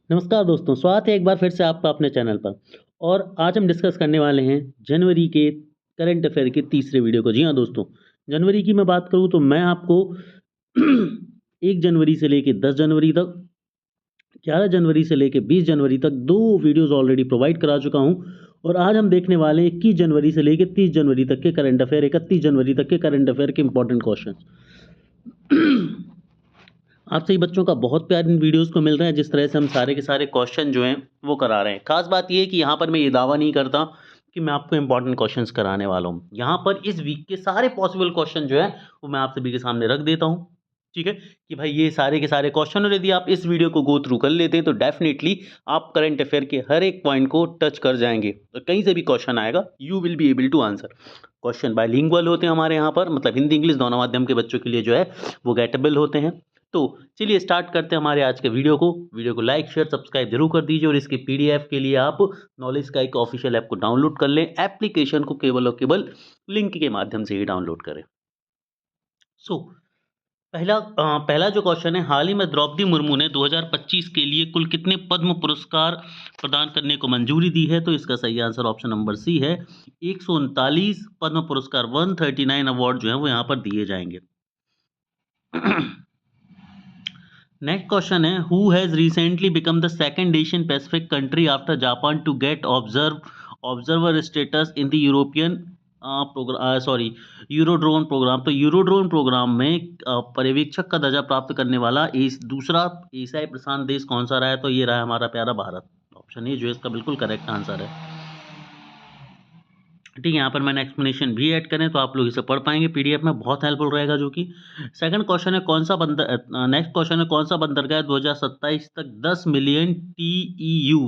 नमस्कार दोस्तों, स्वागत है एक बार फिर से आपका अपने चैनल पर। और आज हम डिस्कस करने वाले हैं जनवरी के करंट अफेयर के तीसरे वीडियो को। जी हाँ दोस्तों, जनवरी की मैं बात करूँ तो मैं आपको 1 जनवरी से लेके 10 जनवरी तक, 11 जनवरी से लेके 20 जनवरी तक 2 वीडियोज़ ऑलरेडी प्रोवाइड करा चुका हूँ। और आज हम देखने वाले हैं 21 जनवरी से लेके 30 जनवरी तक के करंट अफेयर, 31 जनवरी तक के करंट अफेयर के इंपॉर्टेंट क्वेश्चन। आप सभी बच्चों का बहुत प्यार इन वीडियोस को मिल रहा है, जिस तरह से हम सारे के सारे क्वेश्चन जो हैं वो करा रहे हैं। खास बात ये है कि यहाँ पर मैं ये दावा नहीं करता कि मैं आपको इंपॉर्टेंट क्वेश्चंस कराने वाला हूँ। यहाँ पर इस वीक के सारे पॉसिबल क्वेश्चन जो है वो मैं आप सभी के सामने रख देता हूँ, ठीक है, कि भाई ये सारे के सारे क्वेश्चन, और यदि आप इस वीडियो को गो थ्रू कर लेते हैं तो डेफिनेटली आप करंट अफेयर के हर एक पॉइंट को टच कर जाएंगे और कहीं से भी क्वेश्चन आएगा you will be able to answer. Question bilingual होते हैं हमारे यहाँ पर, मतलब हिंदी इंग्लिश दोनों माध्यम के बच्चों के लिए जो है वो गेटेबल होते हैं। तो चलिए स्टार्ट करते हैं हमारे आज के वीडियो को लाइक शेयर सब्सक्राइब जरूर कर दीजिए, और इसके पीडीएफ के लिए आप नॉलेज का एक ऑफिशियल ऐप को डाउनलोड कर लें। एप्लीकेशन को केवल और केवल लिंक के माध्यम से ही डाउनलोड करें। सो पहला जो क्वेश्चन है, हाल ही में द्रौपदी मुर्मू ने 2025 के लिए कुल कितने पद्म पुरस्कार प्रदान करने को मंजूरी दी है? तो इसका सही आंसर ऑप्शन नंबर सी है, 139 पद्म पुरस्कार, 139 अवार्ड जो है वो यहाँ पर दिए जाएंगे। नेक्स्ट क्वेश्चन है, who has recently become the second Asian Pacific country after Japan to get observer status in the European Eurodrone program. तो यूरोड्रोन प्रोग्राम में पर्यवेक्षक का दर्जा प्राप्त करने वाला दूसरा एशियाई प्रशांत देश कौन सा रहा है? तो ये रहा हमारा प्यारा भारत। ऑप्शन ए जो है इसका बिल्कुल करेक्ट आंसर है। ठीक है, यहाँ पर मैंने एक्सप्लेनेशन भी ऐड करें तो आप लोग इसे पढ़ पाएंगे पीडीएफ में, बहुत हेल्पफुल रहेगा। जो कि सेकंड क्वेश्चन है, नेक्स्ट क्वेश्चन है, कौन सा बंदरगाह 2027 तक 10 मिलियन टीईयू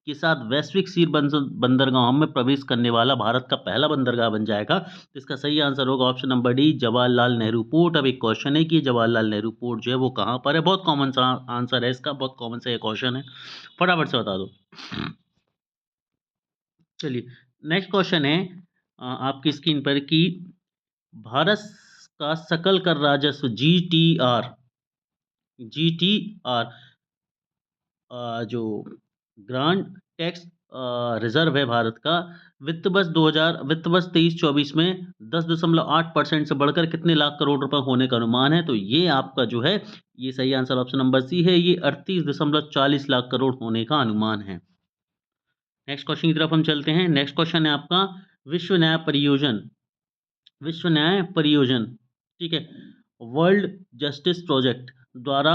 के साथ वैश्विक सीर बंदरगाहों में प्रवेश करने वाला भारत का पहला बंदरगाह बन जाएगा? तो इसका सही आंसर होगा option number D, Jawaharlal Nehru port. अब एक क्वेश्चन है कि जवाहरलाल नेहरू पोर्ट जो है वो कहाँ पर है? बहुत कॉमन सा आंसर है इसका, बहुत कॉमन सा ये क्वेश्चन है, फटाफट से बता दो। चलिए नेक्स्ट क्वेश्चन है आपकी स्क्रीन पर कि भारत का सकल कर राजस्व जीटीआर जो ग्रांड टैक्स रिजर्व है भारत का, वित्त वर्ष 23-24 में 10.8% से बढ़कर कितने लाख करोड़ रुपए होने का अनुमान है? तो ये आपका जो है ये सही आंसर ऑप्शन नंबर सी है, ये 38.40 लाख करोड़ होने का अनुमान है। नेक्स्ट क्वेश्चन की तरफ हम चलते हैं। नेक्स्ट क्वेश्चन है आपका विश्व न्याय परियोजन, ठीक है, वर्ल्ड जस्टिस प्रोजेक्ट द्वारा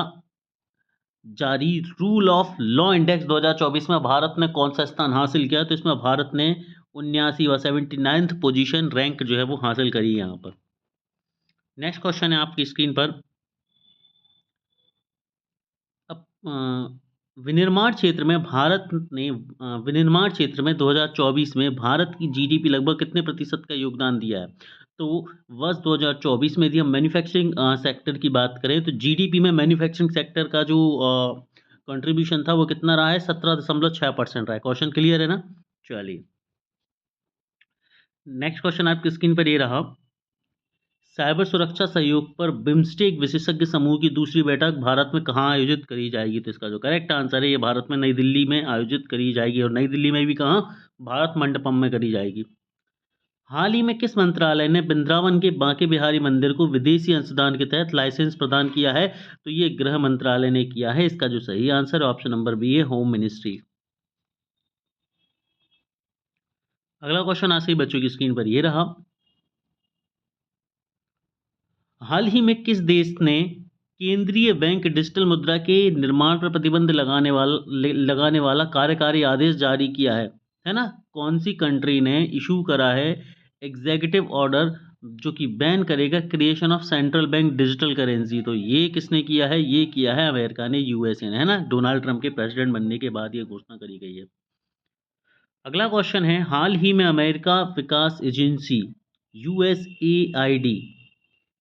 जारी रूल ऑफ लॉ इंडेक्स 2024 में भारत ने कौन सा स्थान हासिल किया? तो इसमें भारत ने 79वां 79th पोजीशन रैंक जो है वो हासिल करी है यहाँ पर। नेक्स्ट क्वेश्चन है आपकी स्क्रीन पर, अब विनिर्माण क्षेत्र में 2024 में भारत की जीडीपी लगभग कितने प्रतिशत का योगदान दिया है? तो वर्ष 2024 में यदि हम मैन्युफैक्चरिंग सेक्टर की बात करें तो जीडीपी में मैन्युफैक्चरिंग सेक्टर का जो कंट्रीब्यूशन था वो कितना रहा है? 17.6% रहा है। क्वेश्चन क्लियर है ना? चलिए नेक्स्ट क्वेश्चन आपकी स्क्रीन पर ये रहा, साइबर सुरक्षा सहयोग पर बिम्स्टेक विशेषज्ञ समूह की दूसरी बैठक भारत में कहाँ आयोजित करी जाएगी? तो इसका जो करेक्ट आंसर है ये भारत में नई दिल्ली में आयोजित करी जाएगी, और नई दिल्ली में भी कहाँ? भारत मंडपम में करी जाएगी। हाल ही में किस मंत्रालय ने वृंदावन के बांके बिहारी मंदिर को विदेशी अंशदान के तहत लाइसेंस प्रदान किया है? तो ये गृह मंत्रालय ने किया है। इसका जो सही आंसर है ऑप्शन नंबर बी है, होम मिनिस्ट्री। अगला क्वेश्चन आज से बच्चों की स्क्रीन पर ये रहा, हाल ही में किस देश ने केंद्रीय बैंक डिजिटल मुद्रा के निर्माण पर प्रतिबंध लगाने वाला कार्यकारी आदेश जारी किया है ना? कौन सी कंट्री ने इशू करा है एग्जीक्यूटिव ऑर्डर जो कि बैन करेगा creation of central bank digital currency? तो ये किसने किया है? ये किया है अमेरिका ने, यूएसए ने, है ना? डोनाल्ड ट्रंप के प्रेसिडेंट बनने के बाद ये घोषणा करी गई है। अगला क्वेश्चन है, हाल ही में अमेरिका विकास एजेंसी यूएसएआईडी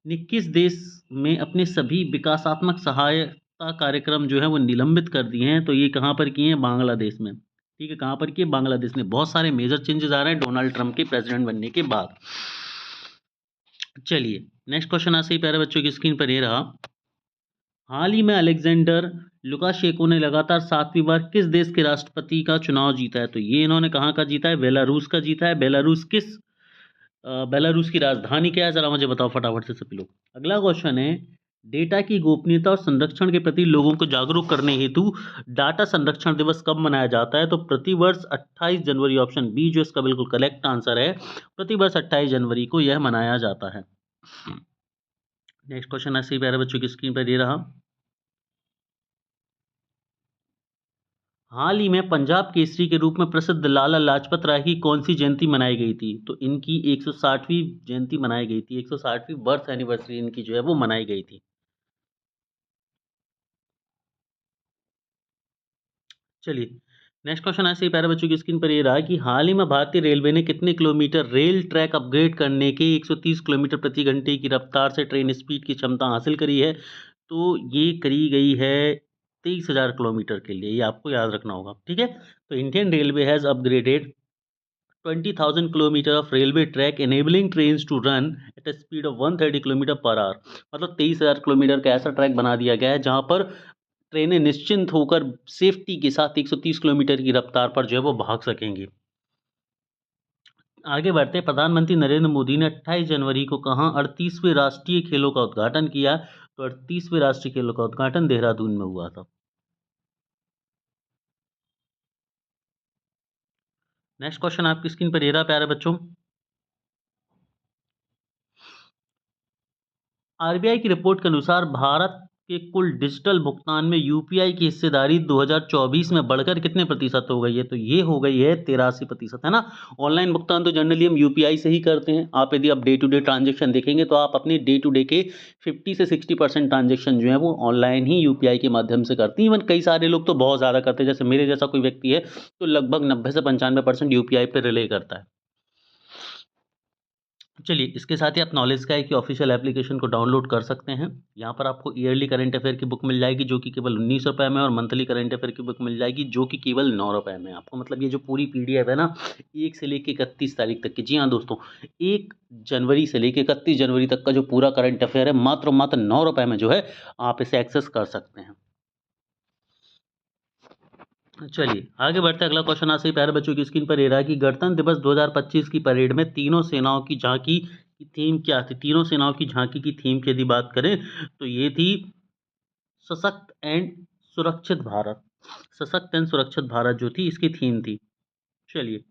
ने किस देश में अपने सभी विकासात्मक सहायता कार्यक्रम जो है वो निलंबित कर दिए हैं? तो ये कहाँ पर किए हैं? बांग्लादेश में। ठीक है, कहाँ पर किए? बांग्लादेश में। बहुत सारे मेजर चेंजेस आ रहे हैं डोनाल्ड ट्रंप के प्रेसिडेंट बनने के बाद। चलिए नेक्स्ट क्वेश्चन आज से ही प्यारे बच्चों की स्क्रीन पर ये रहा, हाल ही में अलेक्जेंडर लुकाशेंको ने लगातार 7वीं बार किस देश के राष्ट्रपति का चुनाव जीता है? तो ये इन्होंने कहाँ का जीता है? बेलारूस का जीता है। बेलारूस की राजधानी क्या है? ज़रा मुझे बताओ फटाफट से सभी लोग। अगला क्वेश्चन है, डेटा की गोपनीयता और संरक्षण के प्रति लोगों को जागरूक करने हेतु डाटा संरक्षण दिवस कब मनाया जाता है? तो प्रतिवर्ष 28 जनवरी, ऑप्शन बी जो इसका बिल्कुल करेक्ट आंसर है, प्रतिवर्ष 28 जनवरी को यह मनाया जाता है। नेक्स्ट क्वेश्चन ऐसे ही प्यारे बच्चों की स्क्रीन पर ये रहा। हाल ही में पंजाब केसरी के रूप में प्रसिद्ध लाला लाजपत राय की कौन सी जयंती मनाई गई थी? तो इनकी 160वीं जयंती मनाई गई थी, 160वीं बर्थ एनिवर्सरी इनकी जो है वो मनाई गई थी। चलिए नेक्स्ट क्वेश्चन ऐसे ही प्यारे बच्चों की स्क्रीन पर ये रहा कि हाल ही में भारतीय रेलवे ने कितने किलोमीटर रेल ट्रैक अपग्रेड करने के 130 किलोमीटर प्रति घंटे की रफ्तार से ट्रेन स्पीड की क्षमता हासिल करी है? तो ये करी गई है 23,000 किलोमीटर के लिए, ये आपको याद रखना होगा, ठीक है। तो Indian railway has upgraded 20,000 kilometre of railway track enabling trains to run at a speed of 130 kilometre per hour. मतलब 23,000 किलोमीटर का ऐसा ट्रैक बना दिया गया है जहां पर ट्रेनें निश्चिंत होकर सेफ्टी के साथ 130 किलोमीटर की रफ्तार पर जो है वो भाग सकेंगी। आगे बढ़ते हैं, प्रधानमंत्री नरेंद्र मोदी ने 28 जनवरी को कहाँ 38वें राष्ट्रीय खेलों का उद्घाटन किया? तो 38वें राष्ट्रीय खेलों का उद्घाटन देहरादून में हुआ था। नेक्स्ट क्वेश्चन आपकी स्क्रीन पर ये रहा प्यारे बच्चों। आरबीआई की रिपोर्ट के अनुसार भारत के कुल डिजिटल भुगतान में यूपीआई की हिस्सेदारी 2024 में बढ़कर कितने प्रतिशत हो गई है? तो ये हो गई है 83%, है ना। ऑनलाइन भुगतान तो जनरली हम यूपीआई से ही करते हैं। आप यदि आप डे टू डे ट्रांजेक्शन देखेंगे तो आप अपने डे टू डे के 50 से 60% ट्रांजेक्शन जो है वो ऑनलाइन ही यूपीआई के माध्यम से करती हैं। इवन कई सारे लोग तो बहुत ज़्यादा करते हैं, जैसे मेरे जैसा कोई व्यक्ति है तो लगभग 90 से 95% यूपीआई पर रिले करता है। चलिए इसके साथ ही आप नॉलेज का है कि ऑफिशियल एप्लीकेशन को डाउनलोड कर सकते हैं। यहाँ पर आपको ईयरली करंट अफेयर की बुक मिल जाएगी जो कि केवल 19 रुपये में, और मंथली करंट अफेयर की बुक मिल जाएगी जो कि केवल 9 रुपये में। आपको मतलब ये जो पूरी पीडीएफ है ना, 1 से लेकर 31 तारीख तक की, जी हाँ दोस्तों, 1 जनवरी से लेकर 31 जनवरी तक का जो पूरा करंट अफेयर है मात्र 9 रुपये में जो है आप इसे एक्सेस कर सकते हैं। चलिए आगे बढ़ते हैं, अगला क्वेश्चन आपसे प्यारे बच्चों की स्क्रीन पर ये रहा कि गणतंत्र दिवस 2025 की परेड में तीनों सेनाओं की झांकी की थीम क्या थी? तीनों सेनाओं की झांकी की थीम की यदि बात करें तो ये थी सशक्त एंड सुरक्षित भारत। सशक्त एंड सुरक्षित भारत जो थी इसकी थीम थी। चलिए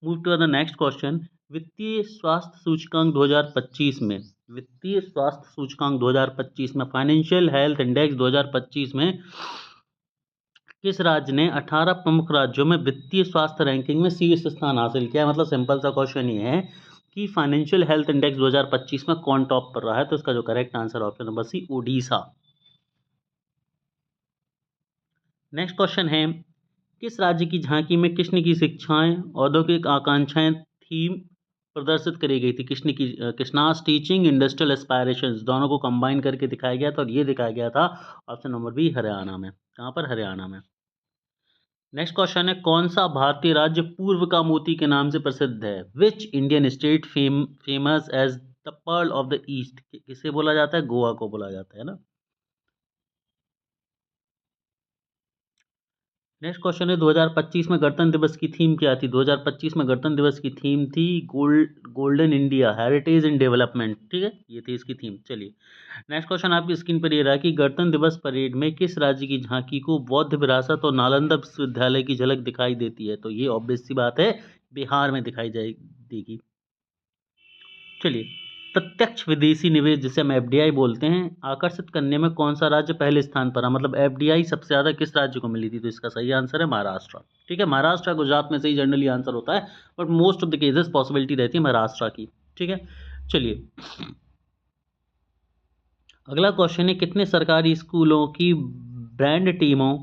move to the next question. वित्तीय स्वास्थ्य सूचकांक 2025 में, वित्तीय स्वास्थ्य सूचकांक 2025 में, फाइनेंशियल हेल्थ इंडेक्स 2025 में किस राज्य ने 18 प्रमुख राज्यों में वित्तीय स्वास्थ्य रैंकिंग में शीर्ष स्थान हासिल किया है? मतलब सिंपल सा क्वेश्चन ये है कि फाइनेंशियल हेल्थ इंडेक्स 2025 में कौन टॉप पर रहा है? तो इसका जो correct answer option number C, Odisha. Next question है, किस राज्य की झांकी में कृष्ण की शिक्षाएं औद्योगिक आकांक्षाएं थीम प्रदर्शित करी गई थी? कृष्णास टीचिंग इंडस्ट्रियल एस्पायरेशंस दोनों को कंबाइन करके दिखाया गया था, और ये दिखाया गया था ऑप्शन नंबर बी, हरियाणा में। कहाँ पर? हरियाणा में। नेक्स्ट क्वेश्चन है, कौन सा भारतीय राज्य पूर्व का मोती के नाम से प्रसिद्ध है? Which Indian state famous as the pearl of the east? किसे बोला जाता है? गोवा को बोला जाता है ना। नेक्स्ट क्वेश्चन है, 2025 में गणतंत्र दिवस की थीम क्या थी? 2025 में गणतंत्र दिवस की थीम थी golden India, heritage in development, ठीक है, ये थी इसकी थीम। चलिए नेक्स्ट क्वेश्चन आपकी स्क्रीन पर ये रहा कि गणतंत्र दिवस परेड में किस राज्य की झांकी को बौद्ध विरासत और नालंदा विश्वविद्यालय की झलक दिखाई देती है? तो ये ऑब्वियस सी बात है, बिहार में दिखाई देगी। चलिए, प्रत्यक्ष विदेशी निवेश जिसे हम एफडीआई बोलते हैं, आकर्षित करने में कौन सा राज्य पहले स्थान पर है? मतलब एफडीआई सबसे ज़्यादा किस राज्य को मिली थी? तो इसका सही आंसर है महाराष्ट्र। ठीक है, महाराष्ट्र गुजरात में से ही जनरली आंसर होता है, but most of the cases possibility रहती है महाराष्ट्र की। ठीक है, चलिए अगला क्वेश्चन है, कितने सरकारी स्कूलों की ब्रांड टीमों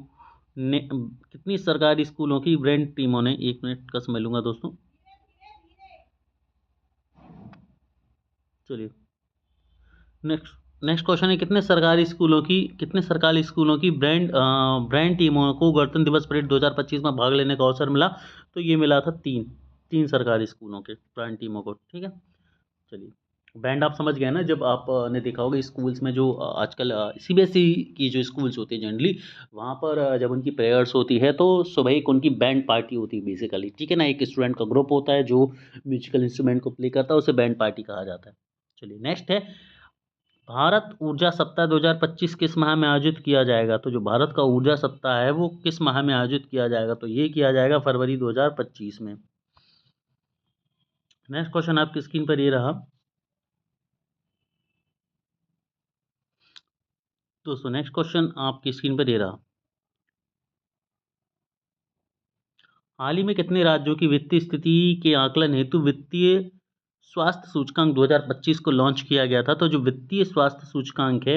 ने, कितनी सरकारी स्कूलों की ब्रांड टीमों ने, 1 मिनट का समय लूंगा दोस्तों। चलिए नेक्स्ट क्वेश्चन है, कितने सरकारी स्कूलों की ब्रांड टीमों को गणतंत्र दिवस परेड 2025 में भाग लेने का अवसर मिला? तो ये मिला था तीन सरकारी स्कूलों के ब्रांड टीमों को। ठीक है, चलिए बैंड आप समझ गए ना, जब आपने देखा होगा स्कूल्स में जो आजकल सीबीएसई की जो स्कूल्स होती है जनरली, वहाँ पर जब उनकी प्रेयर्स होती है तो सुबह एक उनकी बैंड पार्टी होती है बेसिकली, ठीक है ना। एक स्टूडेंट का ग्रुप होता है जो म्यूजिकल इंस्ट्रूमेंट को प्ले करता है, उसे बैंड पार्टी कहा जाता है। चलिए नेक्स्ट है, भारत ऊर्जा सप्ताह 2025 किस माह में आयोजित किया जाएगा? तो जो भारत का ऊर्जा सप्ताह है वो किस माह में आयोजित किया जाएगा? तो ये किया जाएगा फरवरी 2025 में। नेक्स्ट क्वेश्चन आपकी स्क्रीन पर ये रहा दोस्तों, नेक्स्ट क्वेश्चन आपकी स्क्रीन पर ये रहा, हाल ही में कितने राज्यों की वित्तीय स्थिति के आकलन हेतु वित्तीय स्वास्थ्य सूचकांक 2025 को लॉन्च किया गया था? तो जो वित्तीय स्वास्थ्य सूचकांक है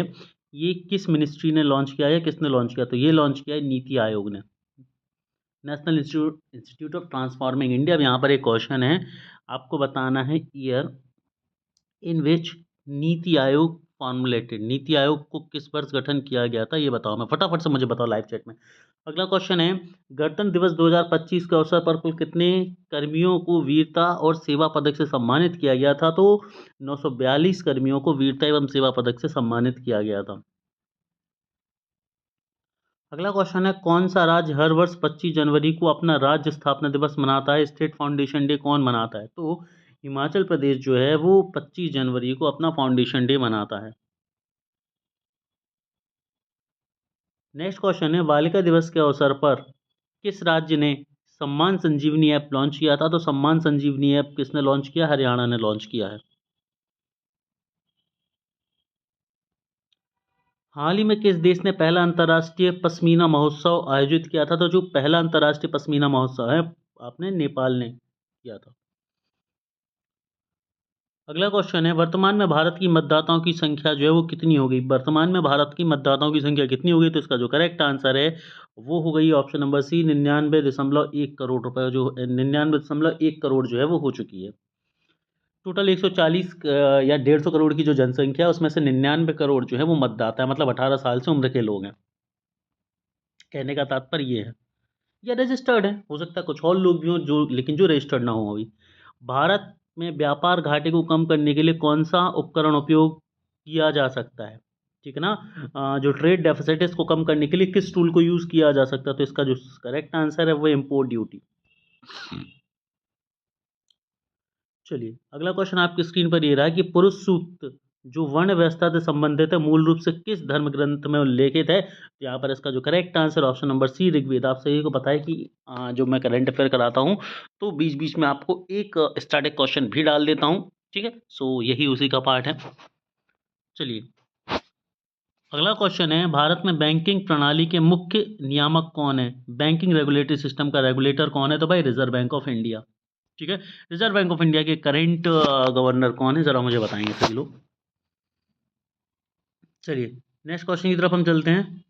ये किस मिनिस्ट्री ने लॉन्च किया है, किसने लॉन्च किया? तो ये लॉन्च किया है नीति आयोग ने, national institute of transforming India. यहाँ पर एक क्वेश्चन है, आपको बताना है year in which NITI Aayog formulated, NITI Aayog को किस वर्ष गठन किया गया था, ये बताओ। मैं फटाफट से मुझे बताओ लाइव चैट में। अगला क्वेश्चन है, गणतंत्र दिवस 2025 के अवसर पर कुल कितने कर्मियों को वीरता और सेवा पदक से सम्मानित किया गया था? तो 942 कर्मियों को वीरता एवं सेवा पदक से सम्मानित किया गया था। अगला क्वेश्चन है, कौन सा राज्य हर वर्ष 25 जनवरी को अपना राज्य स्थापना दिवस मनाता है? स्टेट फाउंडेशन डे कौन मनाता है? तो हिमाचल प्रदेश जो है वो 25 जनवरी को अपना फाउंडेशन डे मनाता है। नेक्स्ट क्वेश्चन है, बालिका दिवस के अवसर पर किस राज्य ने सम्मान संजीवनी ऐप लॉन्च किया था? तो सम्मान संजीवनी ऐप किसने लॉन्च किया? हरियाणा ने लॉन्च किया है। हाल ही में किस देश ने पहला अंतर्राष्ट्रीय पश्मीना महोत्सव आयोजित किया था? तो जो पहला अंतर्राष्ट्रीय पश्मीना महोत्सव है आपने नेपाल ने किया था। अगला क्वेश्चन है, वर्तमान में भारत की मतदाताओं की संख्या जो है वो कितनी हो गई? वर्तमान में भारत की मतदाताओं की संख्या कितनी हो गई? तो इसका जो करेक्ट आंसर है वो हो गई ऑप्शन नंबर सी, 99.1 करोड़ रुपए, जो 99.1 करोड़ जो है वो हो चुकी है। टोटल 140 या 150 करोड़ की जो जनसंख्या है उसमें से 99 करोड़ जो है वो मतदाता है, मतलब 18 साल से उम्र के लोग हैं। कहने का तात्पर्य ये है, या रजिस्टर्ड है, हो सकता है कुछ और लोग भी हों जो, लेकिन जो रजिस्टर्ड ना हो अभी। भारत में व्यापार घाटे को कम करने के लिए कौन सा उपकरण उपयोग किया जा सकता है? ठीक है ना। जो ट्रेड डेफिसिट है इसको कम करने के लिए किस टूल को यूज किया जा सकता है? तो इसका जो करेक्ट आंसर है वो इम्पोर्ट ड्यूटी। चलिए अगला क्वेश्चन आपकी स्क्रीन पर ये रहा है कि पुरुष सूक्त जो वर्ण व्यवस्था से संबंधित है मूल रूप से किस धर्म ग्रंथ में उल्लेखित है? तो यहाँ पर इसका जो correct answer option number C, Rigveda. आप सभी को पता है कि जो मैं करंट अफेयर कराता हूँ तो बीच बीच में आपको एक स्टैटिक क्वेश्चन भी डाल देता हूँ, ठीक है। सो यही उसी का पार्ट है। चलिए अगला क्वेश्चन है, भारत में बैंकिंग प्रणाली के मुख्य नियामक कौन है? बैंकिंग रेगुलेटरी सिस्टम का रेगुलेटर कौन है? तो भाई रिजर्व बैंक ऑफ इंडिया, ठीक है। रिजर्व बैंक ऑफ इंडिया के करंट गवर्नर कौन है, जरा मुझे बताएंगे सभी लोग। चलिए नेक्स्ट क्वेश्चन की तरफ हम चलते हैं।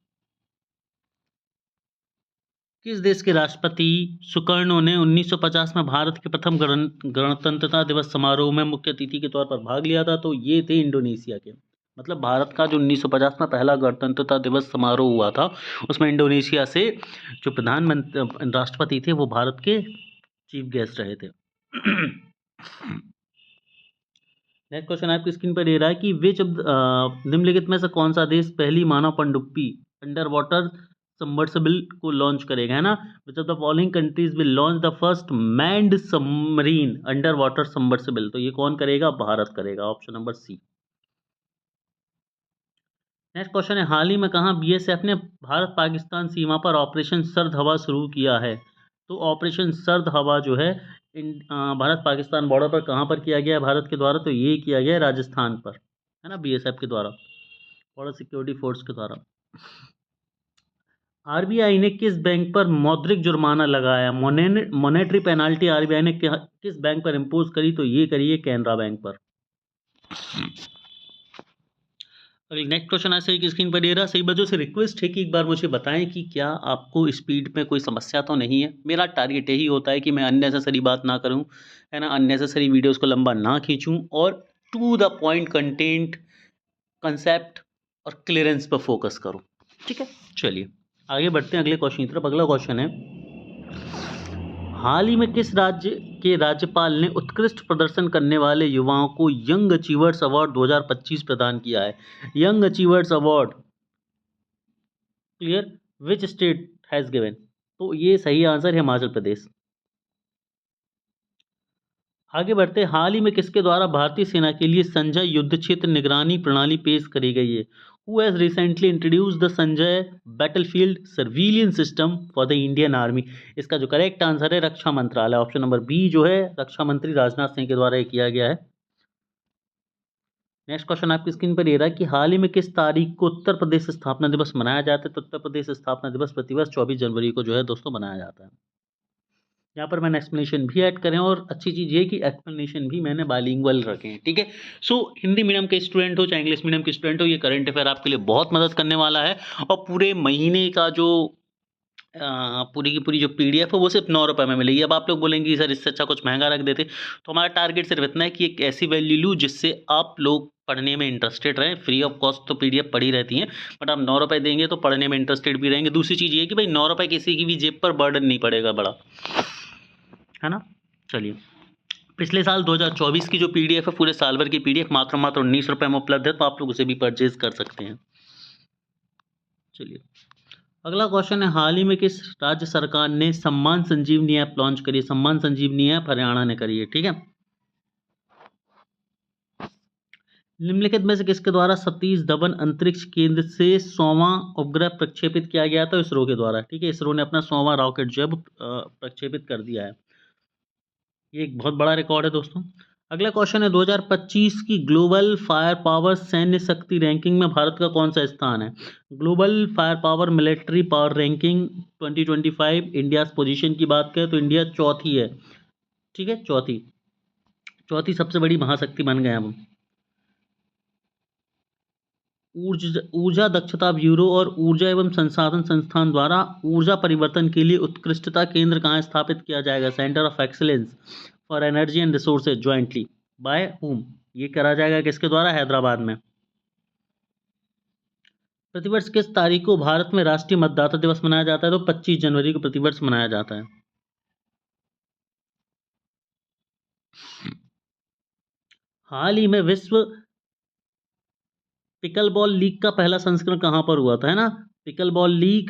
किस देश के राष्ट्रपति सुकर्णो ने 1950 में भारत के प्रथम गणतंत्रता दिवस समारोह में मुख्य अतिथि के तौर पर भाग लिया था? तो ये थे इंडोनेशिया के, मतलब भारत का जो 1950 में पहला गणतंत्रता दिवस समारोह हुआ था उसमें इंडोनेशिया से जो प्रधानमंत्री राष्ट्रपति थे वो भारत के चीफ गेस्ट रहे थे। नेक्स्ट क्वेश्चन आपकी स्क्रीन पर ये रहा है कि विच निम्नलिखित में से कौन सा देश पहली मानव पनडुब्बी अंडर वाटर सबमर्सिबल को लॉन्च करेगा, है ना। Which of the following countries will launch the first manned submarine under water submersible? तो ये कौन करेगा? भारत करेगा, option number C. Next question है, हाल ही में कहाँ बीएसएफ ने भारत पाकिस्तान सीमा पर ऑपरेशन सर्द हवा शुरू किया है? तो ऑपरेशन सर्द हवा जो है भारत पाकिस्तान बॉर्डर पर कहाँ पर किया गया है भारत के द्वारा? तो ये किया गया है राजस्थान पर, है ना, बीएसएफ के द्वारा, बॉर्डर सिक्योरिटी फोर्स के द्वारा। आरबीआई ने किस बैंक पर मौद्रिक जुर्माना लगाया? मॉनेटरी पेनाल्टी आरबीआई ने किस बैंक पर इम्पोज करी? तो ये करी है कैनरा बैंक पर। नेक्स्ट क्वेश्चन ऐसे ही स्क्रीन पर दे रहा, सही बच्चों से रिक्वेस्ट है कि एक बार मुझे बताएं कि क्या आपको स्पीड में कोई समस्या तो नहीं है। मेरा टारगेट यही होता है कि मैं अननेसेसरी बात ना करूं, है ना, अननेसेसरी वीडियोस को लंबा ना खींचूं और to the point content, concept और क्लियरेंस पर फोकस करूं, ठीक है। चलिए आगे बढ़ते हैं अगले क्वेश्चन की तरफ। अगला क्वेश्चन है, हाल ही में किस राज्य के राज्यपाल ने उत्कृष्ट प्रदर्शन करने वाले युवाओं को यंग अचीवर्स अवार्ड 2025 प्रदान किया है। Young achievers award clear, which state has given? तो ये सही आंसर है हिमाचल प्रदेश। आगे बढ़ते, हाल ही में किसके द्वारा भारतीय सेना के लिए संजय युद्ध क्षेत्र निगरानी प्रणाली पेश करी गई है? Who has recently introduced the Sanjay battlefield surveillance system for the Indian army? इसका जो करेक्ट आंसर है रक्षा मंत्रालय, ऑप्शन नंबर बी जो है रक्षा मंत्री राजनाथ सिंह के द्वारा ये किया गया है। नेक्स्ट क्वेश्चन आपकी स्क्रीन पर ये रहा कि हाल ही में किस तारीख को उत्तर प्रदेश स्थापना दिवस मनाया जाता है? तो उत्तर प्रदेश स्थापना दिवस प्रतिवर्ष 24 जनवरी को जो है दोस्तों मनाया जाता है। यहाँ पर मैंने एक्सप्लेनेशन भी ऐड करें और अच्छी चीज़ ये कि एक्सप्लेनेशन भी मैंने बाइलिंगुअल रखे हैं, ठीक है। सो हिंदी मीडियम के स्टूडेंट हो चाहे इंग्लिश मीडियम के स्टूडेंट हो, ये करंट अफेयर आपके लिए बहुत मदद करने वाला है। और पूरे महीने का जो पूरी की पूरी जो पीडीएफ है वो सिर्फ 9 रुपये में मिलेगी। अब आप लोग बोलेंगे कि सर इससे अच्छा कुछ महंगा रख देते, तो हमारा टारगेट सिर्फ इतना है कि एक ऐसी वैल्यू लूँ जिससे आप लोग पढ़ने में इंटरेस्टेड रहें। फ्री ऑफ कॉस्ट तो पीडीएफ पढ़ी रहती हैं, बट आप 9 रुपये देंगे तो पढ़ने में इंटरेस्टेड भी रहेंगे। दूसरी चीज़ ये कि भाई 9 रुपये किसी की भी जेब पर बर्डन नहीं पड़ेगा बड़ा, है ना। चलिए, पिछले साल 2024 की जो पीडीएफ है पूरे साल भर की पीडीएफ मात्र 19 रुपये में उपलब्ध है, तो आप लोग उसे भी परचेज कर सकते हैं। चलिए, अगला क्वेश्चन है, हाल ही में किस राज्य सरकार ने सम्मान संजीवनी ऐप लॉन्च करी है? सम्मान संजीवनी ऐप हरियाणा ने करी है, ठीक है। निम्नलिखित में से किसके द्वारा सतीश धवन अंतरिक्ष केंद्र से 100वां उपग्रह प्रक्षेपित किया गया था? इसरो के द्वारा, ठीक है। इसरो ने अपना 100वां रॉकेट जो है प्रक्षेपित कर दिया है। ये एक बहुत बड़ा रिकॉर्ड है दोस्तों। अगला क्वेश्चन है, 2025 की ग्लोबल फायर पावर सैन्य शक्ति रैंकिंग में भारत का कौन सा स्थान है? Global fire power military power ranking 2025 India position की बात करें तो इंडिया चौथी है, ठीक है। चौथी सबसे बड़ी महाशक्ति बन गए हम। ऊर्जा दक्षता ब्यूरो और ऊर्जा एवं संसाधन संस्थान द्वारा ऊर्जा परिवर्तन के लिए उत्कृष्टता केंद्र कहाँ स्थापित किया जाएगा? Centre of excellence for energy and resources jointly by whom? ये करा जाएगा किसके द्वारा? हैदराबाद में। प्रतिवर्ष किस तारीख को भारत में राष्ट्रीय मतदाता दिवस मनाया जाता है? तो 25 जनवरी को प्रतिवर्ष मनाया जाता है। हाल ही में विश्व पिकल बॉल लीग का पहला संस्करण कहाँ पर हुआ था, है ना? Pickle ball league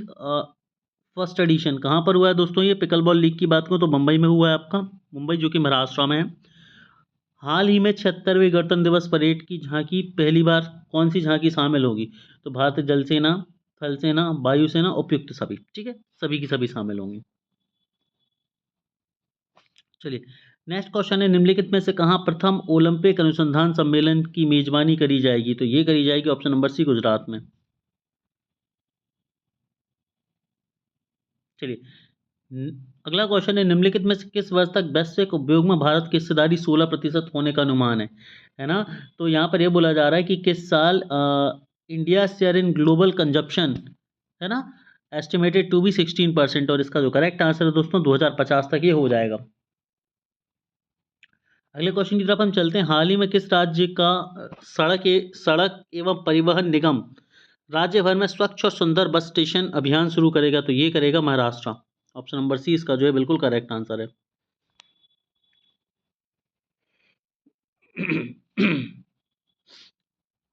first edition कहाँ पर हुआ है दोस्तों? ये पिकल बॉल लीग की बात करूँ तो मुंबई में हुआ है आपका, मुंबई जो कि महाराष्ट्र में है। हाल ही में 76वें गणतंत्र दिवस परेड की झांकी पहली बार कौन सी झांकी शामिल होगी? तो भारतीय जल सेना, थल सेना, वायुसेना, उपयुक्त सभी, ठीक है। सभी की सभी शामिल होंगी। चलिए, नेक्स्ट क्वेश्चन है, निम्नलिखित में से कहाँ प्रथम ओलंपिक अनुसंधान सम्मेलन की मेजबानी करी जाएगी? तो ये करी जाएगी ऑप्शन नंबर सी, गुजरात में। चलिए, अगला क्वेश्चन है, निम्नलिखित में से किस वर्ष तक वैश्विक उपयोग में भारत की हिस्सेदारी 16% होने का अनुमान है ना। तो यहाँ पर यह बोला जा रहा है कि किस साल India share in global consumption, है ना, एस्टिमेटेड टू बी 16%, और इसका जो करेक्ट आंसर है दोस्तों 2050 तक ये हो जाएगा। अगले क्वेश्चन की तरफ हम चलते हैं, हाल ही में किस राज्य का सड़क एवं परिवहन निगम राज्य भर में स्वच्छ और सुंदर बस स्टेशन अभियान शुरू करेगा? तो ये करेगा महाराष्ट्र, ऑप्शन नंबर सी इसका जो है बिल्कुल करेक्ट आंसर है।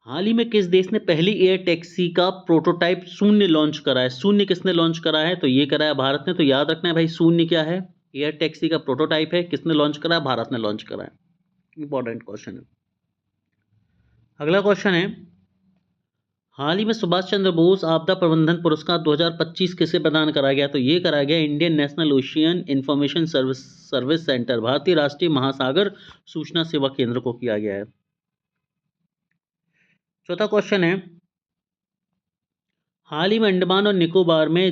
हाल ही में किस देश ने पहली एयर टैक्सी का प्रोटोटाइप शून्य लॉन्च करा है? शून्य किसने लॉन्च करा है? तो ये करा है भारत ने। तो याद रखना है भाई, शून्य क्या है? एयर टैक्सी का प्रोटोटाइप है। किसने लॉन्च करा है? भारत ने लॉन्च करा है। इंपॉर्टेंट क्वेश्चन है। अगला क्वेश्चन है, हाल ही में सुभाष चंद्र बोस आपदा प्रबंधन पुरस्कार 2025 किसे प्रदान करा गया? तो ये करा गया Indian national ocean information service centre, भारतीय राष्ट्रीय महासागर सूचना सेवा केंद्र को किया गया है। चौथा क्वेश्चन है, हाल ही में अंडमान और निकोबार में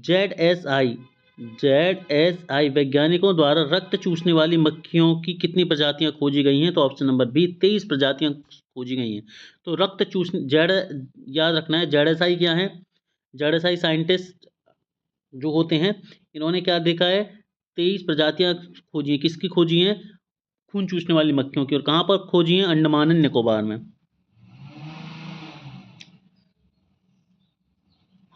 जेड एस आई वैज्ञानिकों द्वारा रक्त चूसने वाली मक्खियों की कितनी प्रजातियां खोजी गई हैं? तो ऑप्शन नंबर बी 23 प्रजातियां खोजी गई हैं। तो रक्त चूसने याद रखना है, जेड क्या है? जेड साइंटिस्ट जो होते हैं इन्होंने क्या देखा है? 23 प्रजातियां खोजी है। किसकी खोजी हैं? खून चूसने वाली मक्खियों की। और कहाँ पर खोजी हैं? अंडमान एंड निकोबार में।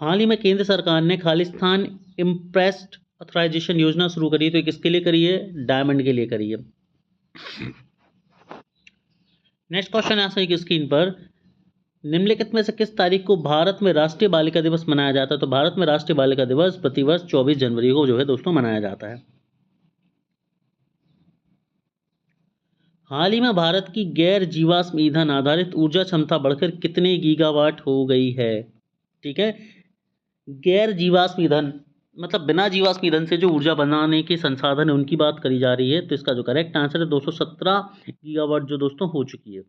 हाल ही में केंद्र सरकार ने खालिस्तान इम्प्रेस्ड ऑथराइजेशन योजना शुरू करी है, तो ये किसके लिए करी है? डायमंड के लिए करी है। नेक्स्ट क्वेश्चन है की स्क्रीन पर, निम्नलिखित में से किस तारीख को भारत में राष्ट्रीय बालिका दिवस मनाया जाता है? तो भारत में राष्ट्रीय बालिका दिवस प्रतिवर्ष 24 जनवरी को जो है दोस्तों मनाया जाता है। हाल ही में भारत की गैर जीवाश्म ईंधन आधारित ऊर्जा क्षमता बढ़कर कितने गीगावाट हो गई है? ठीक है, गैर जीवाश्म ईंधन मतलब बिना जीवाश्म ईंधन से जो ऊर्जा बनाने के संसाधन है उनकी बात करी जा रही है, तो इसका जो करेक्ट आंसर है 217 गीगावाट जो दोस्तों हो चुकी है।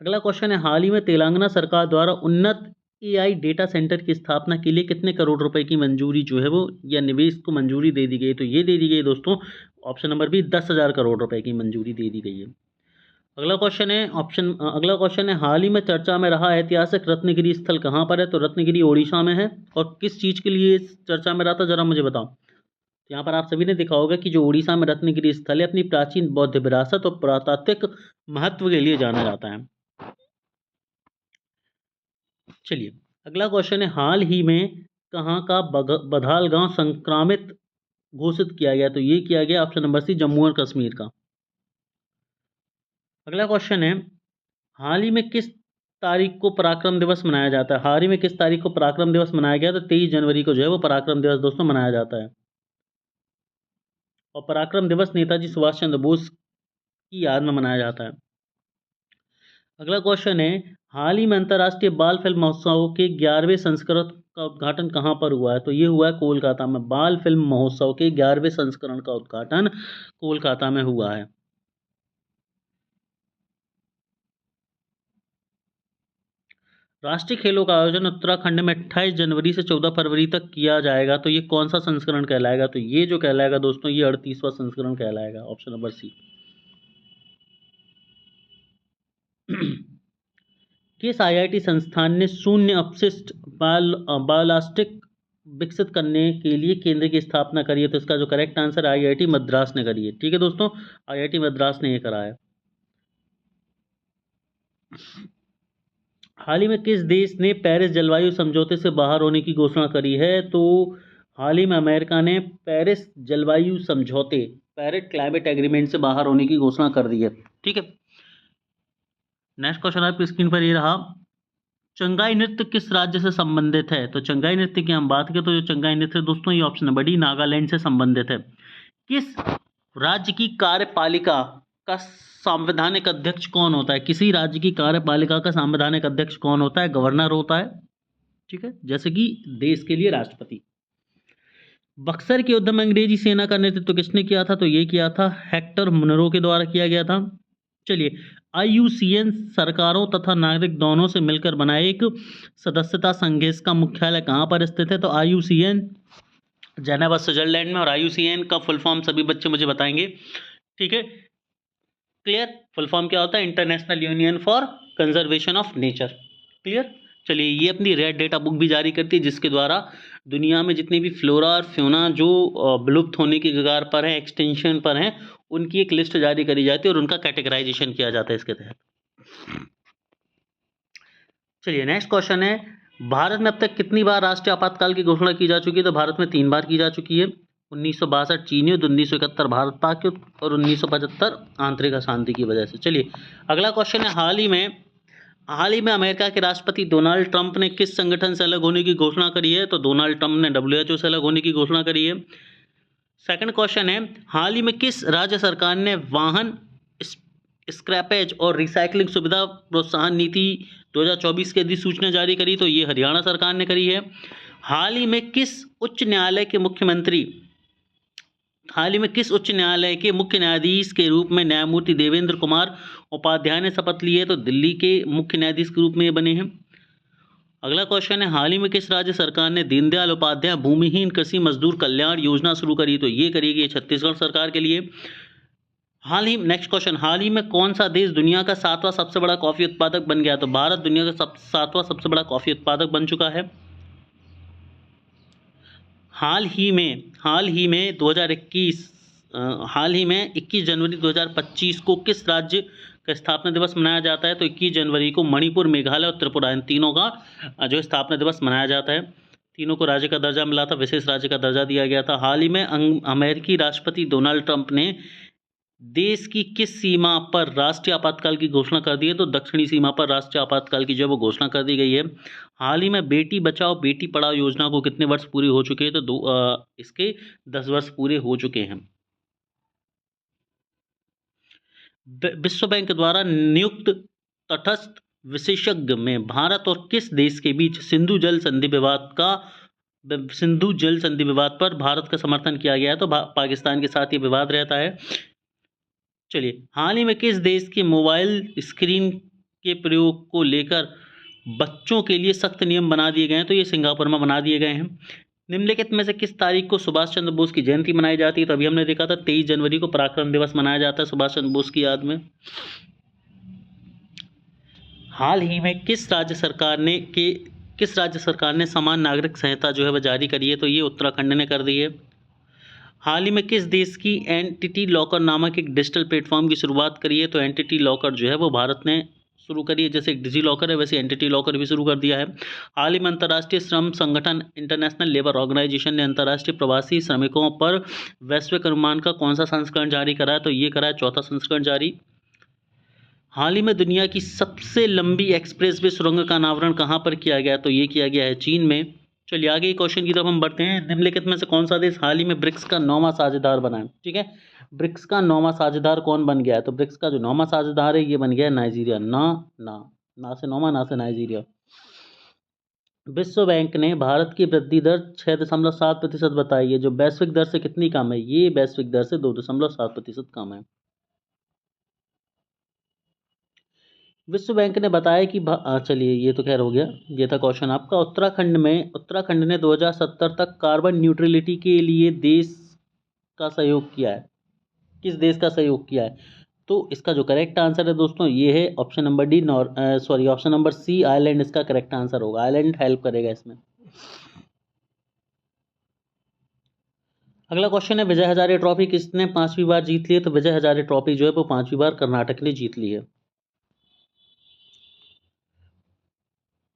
अगला क्वेश्चन है, हाल ही में तेलंगाना सरकार द्वारा उन्नत एआई डेटा सेंटर की स्थापना के लिए कितने करोड़ रुपए की मंजूरी जो है वो या निवेश को मंजूरी दे दी गई? तो ये दे दी गई दोस्तों, ऑप्शन नंबर बी 10,000 करोड़ रुपए की मंजूरी दे दी गई है। अगला क्वेश्चन है, हाल ही में चर्चा में रहा ऐतिहासिक रत्नगिरी स्थल कहाँ पर है? तो रत्नगिरी ओडिशा में है। और किस चीज़ के लिए चर्चा में रहा था जरा मुझे बताओ। तो यहाँ पर आप सभी ने देखा होगा कि जो ओडिशा में रत्नगिरी स्थल है अपनी प्राचीन बौद्ध विरासत और पुरातात्विक महत्व के लिए जाना जाता है। चलिए अगला क्वेश्चन है, हाल ही में कहाँ का बधाल गांव संक्रामित घोषित किया गया? तो ये किया गया ऑप्शन नंबर सी जम्मू और कश्मीर का। अगला क्वेश्चन है, हाल ही में किस तारीख को पराक्रम दिवस मनाया जाता है? हाल ही में किस तारीख को पराक्रम दिवस मनाया गया? तो 23 जनवरी को जो है वो पराक्रम दिवस दोस्तों मनाया जाता है। और पराक्रम दिवस नेताजी सुभाष चंद्र बोस की याद में मनाया जाता है। अगला क्वेश्चन है, हाल ही में अंतर्राष्ट्रीय बाल फिल्म महोत्सव के 11वें संस्करण का उद्घाटन कहाँ पर हुआ है? तो ये हुआ है कोलकाता में। बाल फिल्म महोत्सव के 11वें संस्करण का उद्घाटन कोलकाता में हुआ है। राष्ट्रीय खेलों का आयोजन उत्तराखंड में 28 जनवरी से 14 फरवरी तक किया जाएगा। तो ये कौन सा संस्करण कहलाएगा? तो ये जो कहलाएगा दोस्तों ये 38वां संस्करण कहलाएगा, ऑप्शन नंबर सी। किस आईआईटी संस्थान ने शून्य अपशिष्ट बायोलास्टिक विकसित करने के लिए केंद्र की स्थापना करी है? तो इसका जो करेक्ट आंसर आईआईटी मद्रास ने करी है। ठीक है दोस्तों, आईआईटी मद्रास ने ये करा है। हाल ही में किस देश ने पेरिस जलवायु समझौते से बाहर होने की घोषणा करी है? तो हाल ही में अमेरिका ने पेरिस जलवायु समझौते पेरिस क्लाइमेट एग्रीमेंट से बाहर होने की घोषणा कर दी है। ठीक है, नेक्स्ट क्वेश्चन आपकी स्क्रीन पर ये रहा, चंगाई नृत्य किस राज्य से संबंधित है? तो चंगाई नृत्य की हम बात करें तो जो चंगाई नृत्य दोस्तों ये ऑप्शन नंबर डी नागालैंड से संबंधित है। किस राज्य की कार्यपालिका का संवैधानिक अध्यक्ष कौन होता है? किसी राज्य की कार्यपालिका का संवैधानिक अध्यक्ष कौन होता है? गवर्नर होता है। ठीक है, जैसे कि देश के लिए राष्ट्रपति। बक्सर के युद्ध में अंग्रेजी सेना का नेतृत्व किसने किया था? तो ये किया था हेक्टर मुनरो के द्वारा किया गया था। चलिए, IUCN सरकारों तथा नागरिक दोनों से मिलकर बना एक सदस्यता संघ, इसका मुख्यालय कहाँ पर स्थित है? तो IUCN जेनेवा स्विट्जरलैंड में। और IUCN का फुल फॉर्म सभी बच्चे मुझे बताएंगे। ठीक है, क्लियर? फुल फॉर्म क्या होता है? International union for conservation of nature. Clear? चलिए, ये अपनी रेड डेटा बुक भी जारी करती है जिसके द्वारा दुनिया में जितनी भी फ्लोरा और फ्योना जो विलुप्त होने की कगार पर है, एक्सटेंशन पर हैं, उनकी एक लिस्ट जारी करी जाती है और उनका कैटेगराइजेशन किया जाता है इसके तहत। चलिए नेक्स्ट क्वेश्चन है, भारत में अब तक कितनी बार राष्ट्रीय आपातकाल की घोषणा की जा चुकी है? तो भारत में 3 बार की जा चुकी है। 1962 चीनी युद्ध, 1971 भारत पाक युद्ध और 1975 आंतरिक अशांति की वजह से। चलिए अगला क्वेश्चन है, हाल ही में अमेरिका के राष्ट्रपति डोनाल्ड ट्रंप ने किस संगठन से अलग होने की घोषणा करी है? तो डोनाल्ड ट्रंप ने WHO से अलग होने की घोषणा करी है। सेकंड क्वेश्चन है, हाल ही में किस राज्य सरकार ने वाहन स्क्रैपेज और रिसाइकलिंग सुविधा प्रोत्साहन नीति 2024 की अधिसूचना जारी करी? तो ये हरियाणा सरकार ने करी है। हाल ही में किस उच्च न्यायालय के मुख्य न्यायाधीश के रूप में न्यायमूर्ति देवेंद्र कुमार उपाध्याय ने शपथ ली है? तो दिल्ली के मुख्य न्यायाधीश के रूप में ये बने हैं। अगला क्वेश्चन है, हाल ही में किस राज्य सरकार ने दीनदयाल उपाध्याय भूमिहीन कृषि मजदूर कल्याण योजना शुरू करी? तो ये करेगी छत्तीसगढ़ सरकार के लिए। नेक्स्ट क्वेश्चन, हाल ही में कौन सा देश दुनिया का 7वां सबसे बड़ा कॉफी उत्पादक बन गया? तो भारत दुनिया का 7वां सबसे बड़ा कॉफी उत्पादक बन चुका है। हाल ही में 21 जनवरी 2025 को किस राज्य का स्थापना दिवस मनाया जाता है? तो 21 जनवरी को मणिपुर, मेघालय और त्रिपुरा, इन तीनों का जो स्थापना दिवस मनाया जाता है। तीनों को राज्य का दर्जा मिला था, विशेष राज्य का दर्जा दिया गया था। हाल ही में अमेरिकी राष्ट्रपति डोनाल्ड ट्रंप ने देश की किस सीमा पर राष्ट्रीय आपातकाल की घोषणा कर दी है? तो दक्षिणी सीमा पर राष्ट्रीय आपातकाल की जो है वो घोषणा कर दी गई है। हाल ही में बेटी बचाओ बेटी पढ़ाओ योजना को कितने वर्ष पूरे हो चुके हैं? तो इसके 10 वर्ष पूरे हो चुके हैं। विश्व बैंक द्वारा नियुक्त तटस्थ विशेषज्ञ में भारत और किस देश के बीच सिंधु जल संधि विवाद पर भारत का समर्थन किया गया है? तो पाकिस्तान के साथ ये विवाद रहता है। चलिए, हाल ही में किस देश के मोबाइल स्क्रीन के प्रयोग को लेकर बच्चों के लिए सख्त नियम बना दिए गए हैं? तो ये सिंगापुर में बना दिए गए हैं। निम्नलिखित में से किस तारीख को सुभाष चंद्र बोस की जयंती मनाई जाती है? तो अभी हमने देखा था 23 जनवरी को पराक्रम दिवस मनाया जाता है सुभाष चंद्र बोस की याद में। हाल ही में किस राज्य सरकार ने समान नागरिक संहिता जो है वह जारी करी है? तो ये उत्तराखंड ने कर दी है। हाल ही में किस देश की एंटिटी लॉकर नामक एक डिजिटल प्लेटफॉर्म की शुरुआत करी है? तो एंटिटी लॉकर जो है वो भारत ने शुरू करी है। जैसे डिजी लॉकर है वैसे एंटिटी लॉकर भी शुरू कर दिया है। हाल ही में अंतर्राष्ट्रीय श्रम संगठन इंटरनेशनल लेबर ऑर्गेनाइजेशन ने अंतर्राष्ट्रीय प्रवासी श्रमिकों पर वैश्विक अनुमान का कौन सा संस्करण जारी करा है? तो ये करा है 4था संस्करण जारी। हाल ही में दुनिया की सबसे लंबी एक्सप्रेसवे सुरंग का अनावरण कहाँ पर किया गया? तो ये किया गया है चीन में। चलिए आगे क्वेश्चन की तरफ हम बढ़ते हैं। निम्नलिखित में से कौन सा देश हाल ही में ब्रिक्स का 9वां साझेदार बना है? ठीक है, ब्रिक्स का 9वां साझेदार कौन बन गया है? तो ब्रिक्स का जो 9वां साझेदार है ये बन गया है नाइजीरिया। ना से 9वां ना से नाइजीरिया। विश्व बैंक ने भारत की वृद्धि दर 6.7% बताई है, जो वैश्विक दर से कितनी कम है? ये वैश्विक दर से 2.7% कम है। विश्व बैंक ने बताया कि चलिए ये तो खैर हो गया, ये था क्वेश्चन आपका। उत्तराखंड ने 2070 तक कार्बन न्यूट्रलिटी के लिए देश का सहयोग किया है। किस देश का सहयोग किया है? तो इसका जो करेक्ट आंसर है दोस्तों ये है ऑप्शन नंबर सी, आयरलैंड इसका करेक्ट आंसर होगा। आयरलैंड हेल्प करेगा इसमें। अगला क्वेश्चन है विजय हजारे ट्रॉफी किसने 5वीं बार जीत ली है? तो विजय हजारे ट्रॉफी जो है वो 5वीं बार कर्नाटक ने जीत ली है।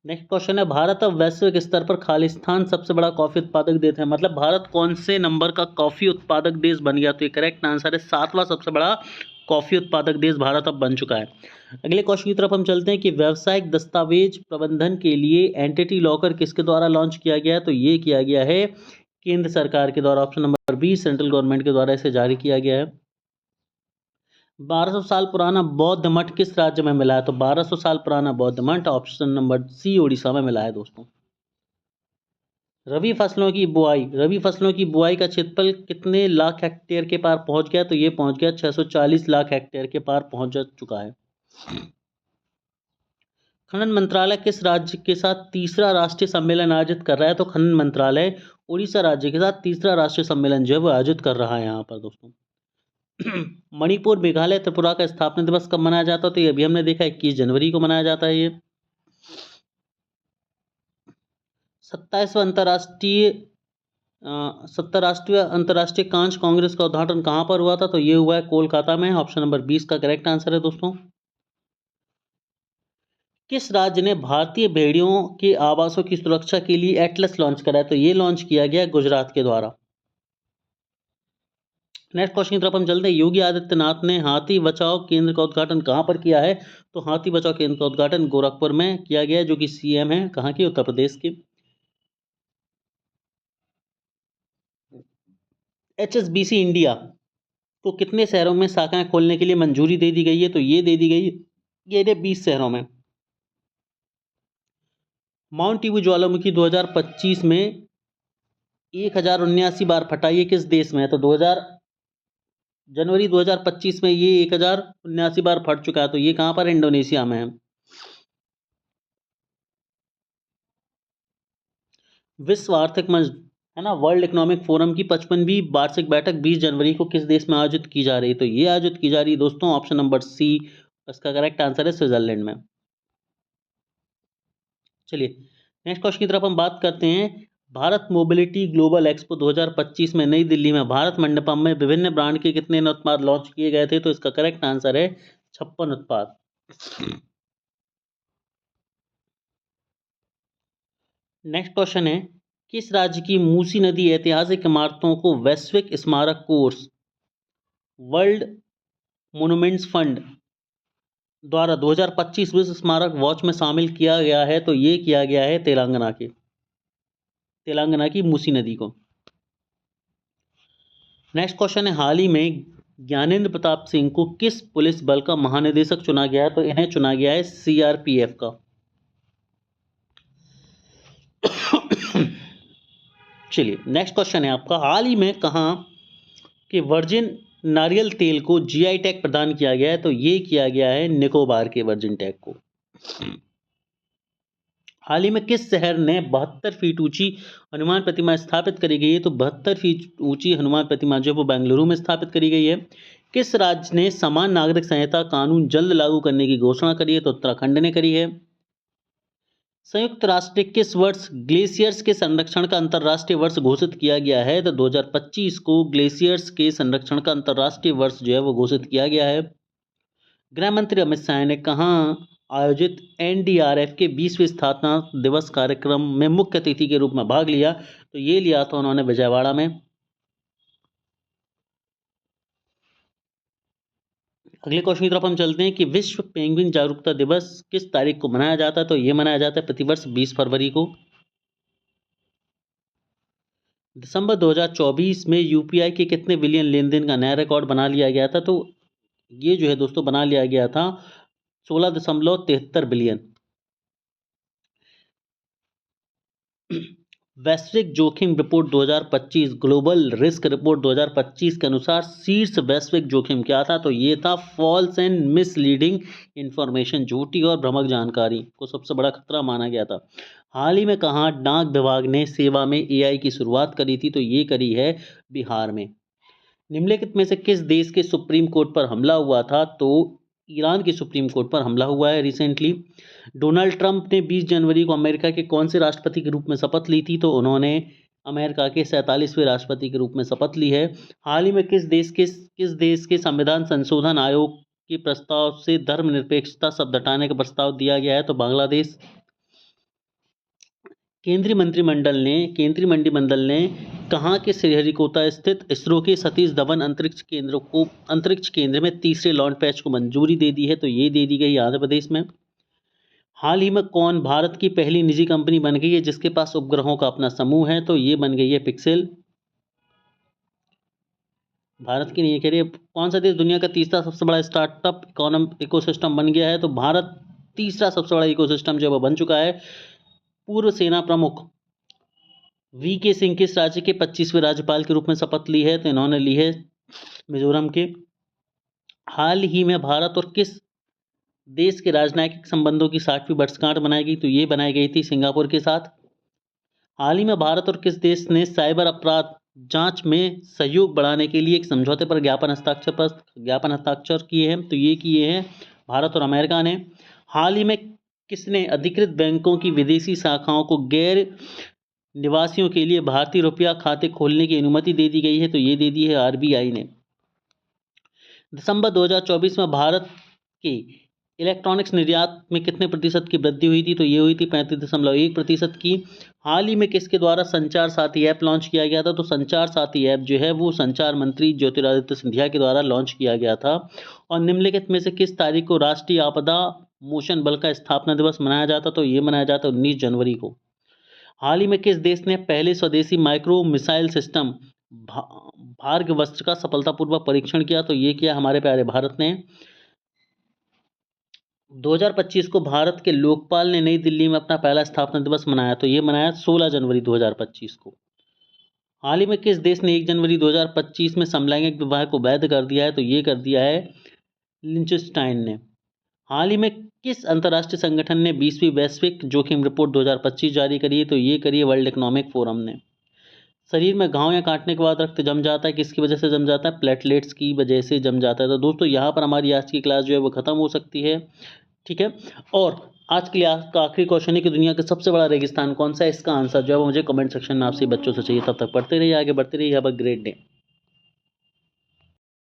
नेक्स्ट क्वेश्चन है भारत अब वैश्विक स्तर पर खालिस्तान सबसे बड़ा कॉफी उत्पादक देश है। मतलब भारत कौन से नंबर का कॉफी उत्पादक देश बन गया? तो ये करेक्ट आंसर है 7वां सबसे बड़ा कॉफी उत्पादक देश भारत अब बन चुका है। अगले क्वेश्चन की तरफ हम चलते हैं कि व्यावसायिक दस्तावेज प्रबंधन के लिए एंटिटी लॉकर किसके द्वारा लॉन्च किया गया है? तो ये किया गया है केंद्र सरकार के द्वारा। Option number B, central government के द्वारा इसे जारी किया गया है। 1200 साल पुराना बौद्ध मठ किस राज्य में मिला है? तो 1200 साल पुराना बौद्ध मठ ऑप्शन नंबर सी उड़ीसा में मिला है दोस्तों। रबी फसलों की बुआई का क्षेत्रफल कितने लाख हेक्टेयर के पार पहुंच गया? तो ये पहुंच गया 640 लाख हेक्टेयर के पार पहुंच चुका है। खनन मंत्रालय किस राज्य के साथ तीसरा राष्ट्रीय सम्मेलन आयोजित कर रहा है? तो खनन मंत्रालय उड़ीसा राज्य के साथ तीसरा राष्ट्रीय सम्मेलन जो है वो आयोजित कर रहा है यहाँ पर दोस्तों। मणिपुर, मेघालय, त्रिपुरा का स्थापना दिवस कब मनाया जाता है? तो ये अभी हमने देखा 21 जनवरी को मनाया जाता है। ये 27वां अंतर्राष्ट्रीय कांच कांग्रेस का उद्घाटन कहाँ पर हुआ था? तो ये हुआ है कोलकाता में। ऑप्शन नंबर 20 का करेक्ट आंसर है दोस्तों। किस राज्य ने भारतीय भेड़ियों के आवासों की सुरक्षा के लिए एटलस लॉन्च करा है? तो ये लॉन्च किया गया गुजरात के द्वारा। नेक्स्ट क्वेश्चन की तरफ हम चलते हैं। योगी आदित्यनाथ ने हाथी बचाओ केंद्र का उद्घाटन कहां पर किया है? तो हाथी बचाओ केंद्र का उद्घाटन गोरखपुर में किया गया है, जो कि सीएम है कहां के? उत्तर प्रदेश के। HSBC इंडिया को कितने शहरों में शाखाएं खोलने के लिए मंजूरी दे दी गई है? तो ये दे दी गई ये 20 शहरों में। माउंट ईबू ज्वालामुखी 2025 में 1079 बार फटा। ये किस देश में है? तो जनवरी 2025 में ये 1079 बार फट चुका है। तो ये कहां पर? इंडोनेशिया में है। विश्व आर्थिक मंच है ना, वर्ल्ड इकोनॉमिक फोरम की 55वीं वार्षिक बैठक 20 जनवरी को किस देश में आयोजित की जा रही है? तो ये आयोजित की जा रही है दोस्तों ऑप्शन नंबर सी, इसका करेक्ट आंसर है स्विट्जरलैंड में। चलिए नेक्स्ट क्वेश्चन की तरफ हम बात करते हैं। भारत मोबिलिटी ग्लोबल एक्सपो 2025 में नई दिल्ली में भारत मंडपम में विभिन्न ब्रांड के कितने नए उत्पाद लॉन्च किए गए थे? तो इसका करेक्ट आंसर है 56 उत्पाद। नेक्स्ट क्वेश्चन है किस राज्य की मूसी नदी ऐतिहासिक इमारतों को वैश्विक स्मारक कोर्स वर्ल्ड मोन्यूमेंट्स फंड द्वारा 2025 विश्व स्मारक वॉच में शामिल किया गया है? तो ये किया गया है तेलंगाना की मूसी नदी को। नेक्स्ट क्वेश्चन है, हाल ही में ज्ञानेंद्र प्रताप सिंह को किस पुलिस बल का महानिदेशक चुना गया है? तो इन्हें चुना गया है सीआरपीएफ का। चलिए नेक्स्ट क्वेश्चन है आपका, हाल ही में कहाँ कि वर्जिन नारियल तेल को जीआई टैग प्रदान किया गया है? तो ये किया गया है निकोबार के वर्जिन टैग को। हाल ही में किस शहर ने 72 फीट ऊंची हनुमान प्रतिमा स्थापित करी गई है? तो 72 फीट ऊंची हनुमान प्रतिमा जो वो बेंगलुरु में स्थापित करी गई है। किस राज्य ने समान नागरिक संहिता कानून जल्द लागू करने की घोषणा करी है? तो उत्तराखंड ने करी है। संयुक्त राष्ट्र ने किस वर्ष ग्लेशियर्स के संरक्षण का अंतर्राष्ट्रीय वर्ष घोषित किया गया है? तो 2025 को ग्लेशियर्स के संरक्षण का अंतर्राष्ट्रीय वर्ष जो है वो घोषित किया गया है। गृह मंत्री अमित शाह ने कहाँ आयोजित एनडीआरएफ के 20वें स्थापना दिवस कार्यक्रम में मुख्य अतिथि के रूप में भाग लिया? तो ये लिया था उन्होंने विजयवाड़ा में। अगले क्वेश्चन की तरफ हम चलते हैं कि विश्व पेंगुइन जागरूकता दिवस किस तारीख को मनाया जाता है? तो ये मनाया जाता है प्रतिवर्ष 20 फरवरी को। दिसंबर 2024 में यूपीआई के कितने बिलियन लेन देन का नया रिकॉर्ड बना लिया गया था? तो ये जो है दोस्तों बना लिया गया था 16.73 बिलियन। वैश्विक जोखिम रिपोर्ट 2025 ग्लोबल रिस्क रिपोर्ट 2025 के अनुसार शीर्ष वैश्विक जोखिम क्या था? तो ये था फॉल्स एंड मिसलीडिंग इंफॉर्मेशन, झूठी और भ्रामक जानकारी को सबसे बड़ा खतरा माना गया था। हाल ही में कहाँ डाक विभाग ने सेवा में एआई की शुरुआत करी थी? तो ये करी है बिहार में। निम्नलिखित में से किस देश के सुप्रीम कोर्ट पर हमला हुआ था? तो ईरान के सुप्रीम कोर्ट पर हमला हुआ है रिसेंटली। डोनाल्ड ट्रंप ने 20 जनवरी को अमेरिका के कौन से राष्ट्रपति के रूप में शपथ ली थी? तो उन्होंने अमेरिका के 47वें राष्ट्रपति के रूप में शपथ ली है। हाल ही में किस देश के संविधान संशोधन आयोग के प्रस्ताव से धर्मनिरपेक्षता शब्द हटाने का प्रस्ताव दिया गया है? तो बांग्लादेश। केंद्रीय मंत्रिमंडल ने कहाँ के श्रीहरिकोटा स्थित इसरो के सतीश धवन अंतरिक्ष केंद्र में तीसरे लॉन्च पैच को मंजूरी दे दी है? तो ये दे दी गई आंध्र प्रदेश में। हाल ही में कौन भारत की पहली निजी कंपनी बन गई है जिसके पास उपग्रहों का अपना समूह है? तो ये बन गई है पिक्सेल। भारत की नहीं कह रही, कौन सा देश दुनिया का तीसरा सबसे बड़ा स्टार्टअप इकोसिस्टम बन गया है? तो भारत तीसरा सबसे बड़ा इकोसिस्टम जो बन चुका है। पूर्व सेना प्रमुख वीके सिंह किस राज्य के 25वें राज्यपाल के रूप में शपथ ली है? तो इन्होंने ली है मिजोरम के। हाल ही में भारत और किस देश के राजनयिक संबंधों की 60वीं वर्षगांठ बनाई गई? तो ये बनाई गई थी सिंगापुर के साथ। हाल ही में भारत और किस देश ने साइबर अपराध जांच में सहयोग बढ़ाने के लिए एक समझौते पर ज्ञापन हस्ताक्षर किए हैं? तो ये किए हैं भारत और अमेरिका ने। हाल ही में किसने अधिकृत बैंकों की विदेशी शाखाओं को गैर निवासियों के लिए भारतीय रुपया खाते खोलने की अनुमति दे दी गई है? तो ये दे दी है आरबीआई ने। दिसंबर 2024 में भारत के इलेक्ट्रॉनिक्स निर्यात में कितने प्रतिशत की वृद्धि हुई थी? तो ये हुई थी 35.1% की। हाल ही में किसके द्वारा संचार साथी ऐप लॉन्च किया गया था? तो संचार साथी ऐप जो है वो संचार मंत्री ज्योतिरादित्य सिंधिया के द्वारा लॉन्च किया गया था। और निम्नलिखित में से किस तारीख को राष्ट्रीय आपदा मोचन बल का स्थापना दिवस मनाया जाता? तो ये मनाया जाता 19 जनवरी को। हाल ही में किस देश ने पहले स्वदेशी माइक्रो मिसाइल सिस्टम भार्गवस्त्र का सफलतापूर्वक परीक्षण किया? तो ये किया हमारे प्यारे भारत ने। 2025 को भारत के लोकपाल ने नई दिल्ली में अपना पहला स्थापना दिवस मनाया? तो ये मनाया 16 जनवरी 2025 को। हाल ही में किस देश ने 1 जनवरी 2025 में समलैंगिक विवाह को वैध कर दिया है? तो ये कर दिया है लिंचेस्टाइन ने। हाल ही में किस अंतर्राष्ट्रीय संगठन ने 20वीं वैश्विक जोखिम रिपोर्ट 2025 जारी करी है? तो ये करी है वर्ल्ड इकोनॉमिक फोरम ने। शरीर में घाव या काटने के बाद रक्त जम जाता है, किसकी वजह से जम जाता है? प्लेटलेट्स की वजह से जम जाता है। तो दोस्तों यहाँ पर हमारी आज की क्लास जो है वो ख़त्म हो सकती है, ठीक है। और आज के लिए आपका आखिरी क्वेश्चन है कि दुनिया का सबसे बड़ा रेगिस्तान कौन सा है? इसका आंसर जो है वो मुझे कमेंट सेक्शन में आपसे बच्चों से चाहिए। तब तक पढ़ते रहिए, आगे बढ़ते रहिए। Have a great day.